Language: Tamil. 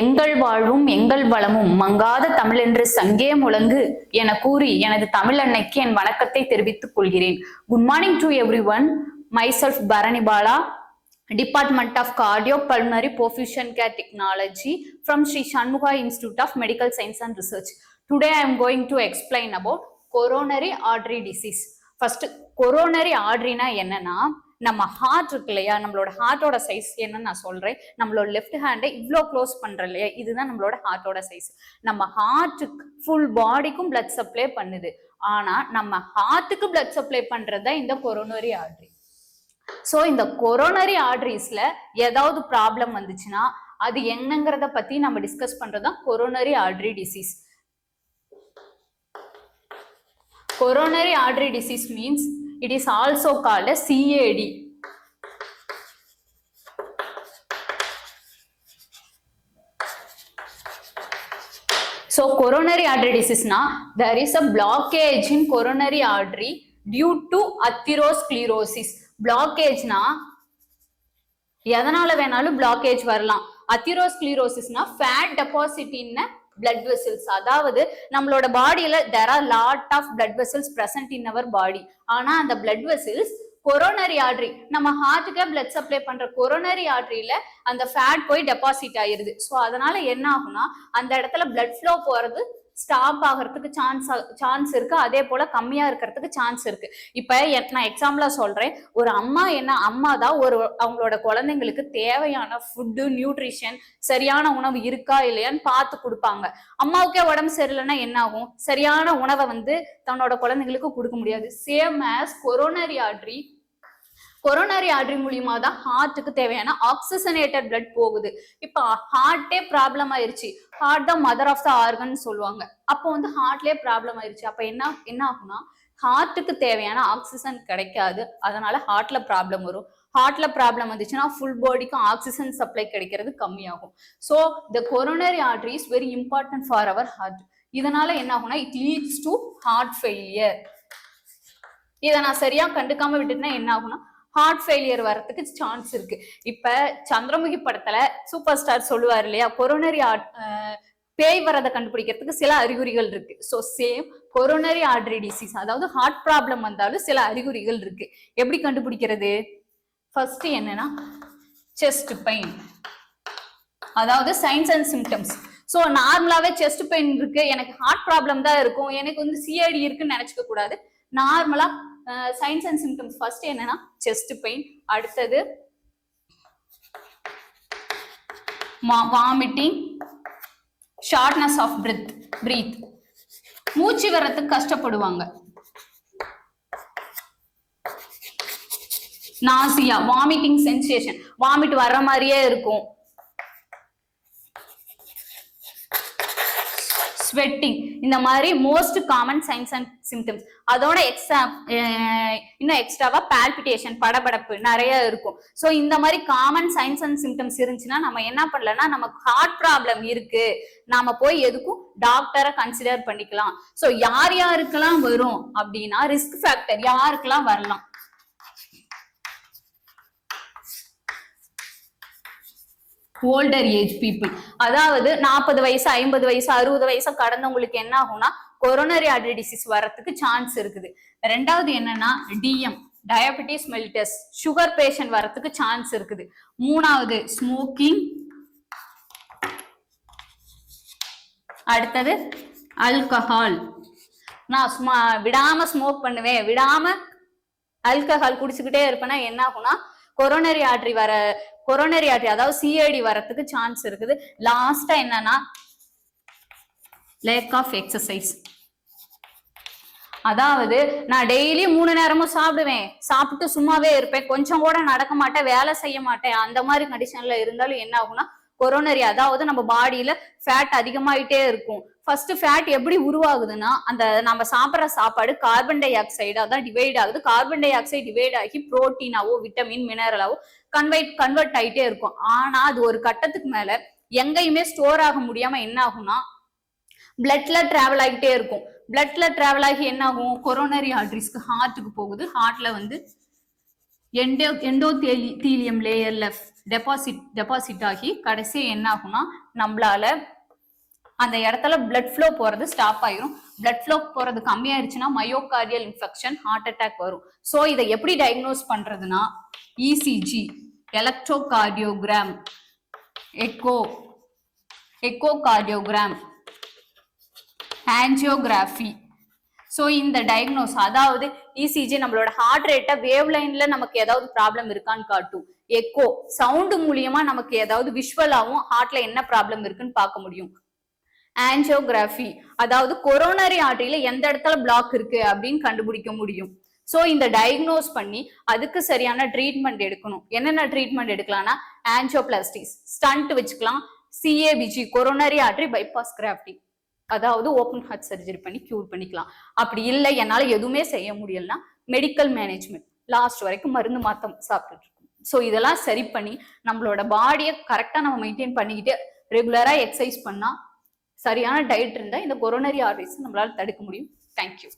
எங்கள் வாழ்வும் எங்கள் வளமும் மங்காத தமிழ் என்று சங்கே முழங்கு என கூறி எனது தமிழ் அன்னைக்கு என் வணக்கத்தை தெரிவித்துக் கொள்கிறேன். Good morning to every one. Myself Bharani Bala, Department of Cardiopulmonary Perfusion Care Technology from Sri Shanmuga Institute of Medical Science and Research. Today I am going to explain about coronary artery disease. First, coronary artery na என்னன்னா நம்ம ஹார்ட் இருக்கு இல்லையா, நம்மளோட ஹார்ட்டோட சைஸ் என்னன்னு நான் சொல்றேன். நம்மளோட லெஃப்ட் ஹேண்டை இவ்வளோ க்ளோஸ் பண்ற இல்லையா, இதுதான் நம்மளோட ஹார்ட்டோட சைஸ். நம்ம ஹார்ட்டுக்கு ஃபுல் பாடிக்கும் பிளட் சப்ளை பண்ணுது. ஆனா நம்ம ஹார்ட்டுக்கு பிளட் சப்ளை பண்றதுதான் இந்த கொரோனரி ஆர்டரி. ஸோ இந்த கொரோனரி ஆர்டரிஸ்ல ஏதாவது ப்ராப்ளம் வந்துச்சுன்னா அது என்னங்கிறத பத்தி நம்ம டிஸ்கஸ் பண்றதுதான் coronary artery disease. Coronary artery disease means it is also called as CAD. So coronary artery disease na there is a blockage in coronary artery due to atherosclerosis. Blockage na எதனால வேணாலும் blockage வரலாம். Atherosclerosis na fat deposit in blood vessels. அதாவது நம்மளோட பாடியில there are lot of blood vessels present in our body. ஆனா அந்த blood vessels கொரோனரி ஆர்டரி, நம்ம ஹார்ட்டுக்கு பிளட் சப்ளை பண்ற கொரோனரி ஆர்டரியில அந்த ஃபேட் போய் டெபாசிட் ஆயிருது. ஸோ அதனால என்ன ஆகும்னா அந்த இடத்துல பிளட் ஃப்ளோ போறது ஸ்டாப் ஆகிறதுக்கு சான்ஸ் இருக்கு. அதே போல கம்மியா இருக்கிறதுக்கு சான்ஸ் இருக்கு. இப்ப நான் எக்ஸாம்பிளா சொல்றேன். ஒரு அம்மா தான் அவங்களோட குழந்தைங்களுக்கு தேவையான ஃபுட்டு, நியூட்ரிஷன், சரியான உணவு இருக்கா இல்லையான்னு பார்த்து கொடுப்பாங்க. அம்மாவுக்கே உடம்பு சரியில்லைன்னா என்ன ஆகும்? சரியான உணவை தன்னோட குழந்தைங்களுக்கு கொடுக்க முடியாது. சேம் ஆஸ் கொரோனரி ஆர்டரி மூலியமா தான் ஹார்ட்டுக்கு தேவையான ஆக்சிஜனேட்டட் பிளட் போகுது. இப்ப ஹார்ட்டே ப்ராப்ளம் ஆயிருச்சு. ஹார்ட் தான் மதர் ஆஃப் த ஆர்கன் சொல்லுவாங்க. அப்போ ஹார்ட்லயே ப்ராப்ளம் ஆயிருச்சு. அப்ப என்ன ஆகும்னா ஹார்ட்டுக்கு தேவையான ஆக்சிஜன் கிடைக்காது. அதனால ஹார்ட்ல ப்ராப்ளம் வரும். ஹார்ட்ல ப்ராப்ளம் வந்துச்சுன்னா ஃபுல் பாடிக்கும் ஆக்சிஜன் சப்ளை கிடைக்கிறது கம்மியாகும். So the coronary artery is very important for our heart. இதனால என்ன ஆகும்னா it leads to heart failure. இதை நான் சரியா கண்டுக்காம விட்டுட்டுனா என்ன ஆகும்னா ஹார்ட் ஃபெயிலியர் வரதுக்கு சான்ஸ் இருக்கு. இப்ப சந்திரமுகி படத்துல சூப்பர் ஸ்டார் சொல்லுவார் இல்லையா, கொரோனரி பேய் வரதை கண்டுபிடிக்கிறதுக்கு சில அறிகுறிகள் இருக்கு. So same coronary artery disease, அதாவது ஹார்ட் ப்ராப்ளம் வந்தாலும் சில அறிகுறிகள் இருக்கு. எப்படி கண்டுபிடிக்கிறது? ஃபர்ஸ்ட் என்னன்னா செஸ்ட் பெயின், அதாவது சைன்ஸ் அண்ட் சிம்டம்ஸ். ஸோ நார்மலாவே செஸ்ட் பெயின் இருக்கு, எனக்கு ஹார்ட் ப்ராப்ளம் தான் இருக்கும், எனக்கு சிஐடி இருக்குன்னு நினைச்சுக்க கூடாது. நார்மலா சைன்ஸ் அண்ட் சிம்டம்ஸ் ஃபர்ஸ்ட் என்னன்னா செஸ்ட் பெயின், அடுத்தது வாமிட்டிங், ஷார்ட்னஸ் ஆஃப் பிரீத், மூச்சு வர்றதுக்கு கஷ்டப்படுவாங்க, நாசியா, வாமிட்டிங் சென்சேஷன், வாமிட் வர்ற மாதிரியே இருக்கும், ஸ்வெட்டிங். இந்த மாதிரி most common science and symptoms. அதோட இன்னும் எக்ஸ்ட்ராவா பால்பிட்டேஷன், படபடப்பு நிறைய இருக்கும். ஸோ இந்த மாதிரி காமன் சைன்ஸ் அண்ட் சிம்டம்ஸ் இருந்துச்சுன்னா நம்ம என்ன பண்ணலன்னா நமக்கு ஹார்ட் ப்ராப்ளம் இருக்கு, நாம போய் எதுக்கும் டாக்டரை கன்சிடர் பண்ணிக்கலாம். ஸோ யாருக்கெல்லாம் வரும் அப்படின்னா ரிஸ்க் ஃபேக்டர் யாருக்கெல்லாம் வரலாம்? ஓல்டர் ஏஜ் பீப்புள், அதாவது 40 வயசு, 50 வயசு, 60 வயசு கடந்தவங்களுக்கு என்ன ஆகும்னா கொரோனரி ஆர்டரி டிசீஸ் வரத்துக்கு சான்ஸ் இருக்குது. ரெண்டாவது என்னன்னா DM, diabetes mellitus, sugar patient வரத்துக்கு சான்ஸ் இருக்குது. மூணாவது ஸ்மோக்கிங், அடுத்தது ஆல்கஹால். நான் விடாம ஸ்மோக் பண்ணுவேன், விடாம ஆல்கஹால் குடிச்சுக்கிட்டே இருப்பேன்னா என்ன ஆகும்னா கொரோனரி ஆர்டரி அதாவது சிஐடி வரத்துக்கு சான்ஸ் இருக்குது. லாஸ்டா என்னன்னா லேக் ஆஃப் எக்ஸசைஸ், அதாவது நான் டெய்லி 3 நேரமும் சாப்பிடுவேன், சாப்பிட்டு சும்மாவே இருப்பேன், கொஞ்சம் கூட நடக்க மாட்டேன், வேலை செய்ய மாட்டேன், அந்த மாதிரி கண்டிஷன்ல இருந்தாலும் என்ன ஆகும்னா கொரோனரி, அதாவது நம்ம பாடியில ஃபேட் அதிகமாயிட்டே இருக்கும். ஃபர்ஸ்ட் ஃபேட் எப்படி உருவாகுதுன்னா அந்த நம்ம சாப்பிட்ற சாப்பாடு கார்பன் டை ஆக்சைடா தான் டிவைட் ஆகுது. கார்பன் டை ஆக்சைடு டிவைட் ஆகி புரோட்டீனாவோ விட்டமின் மினரலாவோ கன்வெர்ட் ஆயிட்டே இருக்கும். ஆனா அது ஒரு கட்டத்துக்கு மேல எங்கேயுமே ஸ்டோர் ஆக முடியாம என்ன ஆகும்னா பிளட்ல டிராவல் ஆகிட்டே இருக்கும். பிளட்ல டிராவல் ஆகி என்ன ஆகும்? கொரோனரி ஆர்டரிஸ்க்கு, ஹார்ட்டுக்கு போகுது. ஹார்ட்ல எண்டோதீலியம் லேயர்ல டெபாசிட் ஆகி கடைசி என்ன ஆகும்னா நம்மளால அந்த இடத்துல பிளட் ஃப்ளோ போறது ஸ்டாப் ஆயிரும். பிளட் ஃப்ளோ போறது கம்மியாயிருச்சுன்னா மயோகார்டியல் இன்ஃபெக்ஷன், ஹார்ட் அட்டாக் வரும். ஸோ இதை எப்படி டயக்னோஸ் பண்றதுன்னா ECG, electrocardiogram, echocardiogram, angiography. So இந்த டயக்னோஸ், அதாவது இசிஜி நம்மளோட ஹார்ட் ரேட்டை வேவ் லைன்ல நமக்கு ஏதாவது ப்ராப்ளம் இருக்கான்னு காட்டும். எக்கோ சவுண்டு மூலியமா நமக்கு ஏதாவது விஷுவலாவும் ஹார்ட்ல என்ன ப்ராப்ளம் இருக்குன்னு பார்க்க முடியும். ஆஞ்சியோகிராஃபி அதாவது கொரோனரி ஆர்டரியில எந்த இடத்துல பிளாக் இருக்கு அப்படின்னு கண்டுபிடிக்க முடியும். ஸோ இந்த டயக்னோஸ் பண்ணி அதுக்கு சரியான ட்ரீட்மெண்ட் எடுக்கணும். என்னென்ன ட்ரீட்மெண்ட் எடுக்கலாம்னா ஆஞ்சியோபிளாஸ்டிஸ், ஸ்டண்ட் வச்சுக்கலாம், CABG coronary artery bypass grafting, அதாவது ஓப்பன் ஹார்ட் சர்ஜரி பண்ணி கியூர் பண்ணிக்கலாம். அப்படி இல்லை என்னால எதுவுமே செய்ய முடியலன்னா மெடிக்கல் மேனேஜ்மெண்ட், லாஸ்ட் வரைக்கும் மருந்து மாத்தம் சாப்பிட்டுட்டு இருக்கும். ஸோ இதெல்லாம் சரி பண்ணி நம்மளோட பாடியை கரெக்டா நம்ம மெயின்டைன் பண்ணிக்கிட்டு ரெகுலரா எக்ஸசைஸ் பண்ணா, சரியான டயட் இருந்தா இந்த கொரோனரி ஆர்டரிஸ் நம்மளால தடுக்க முடியும். தேங்க்யூ.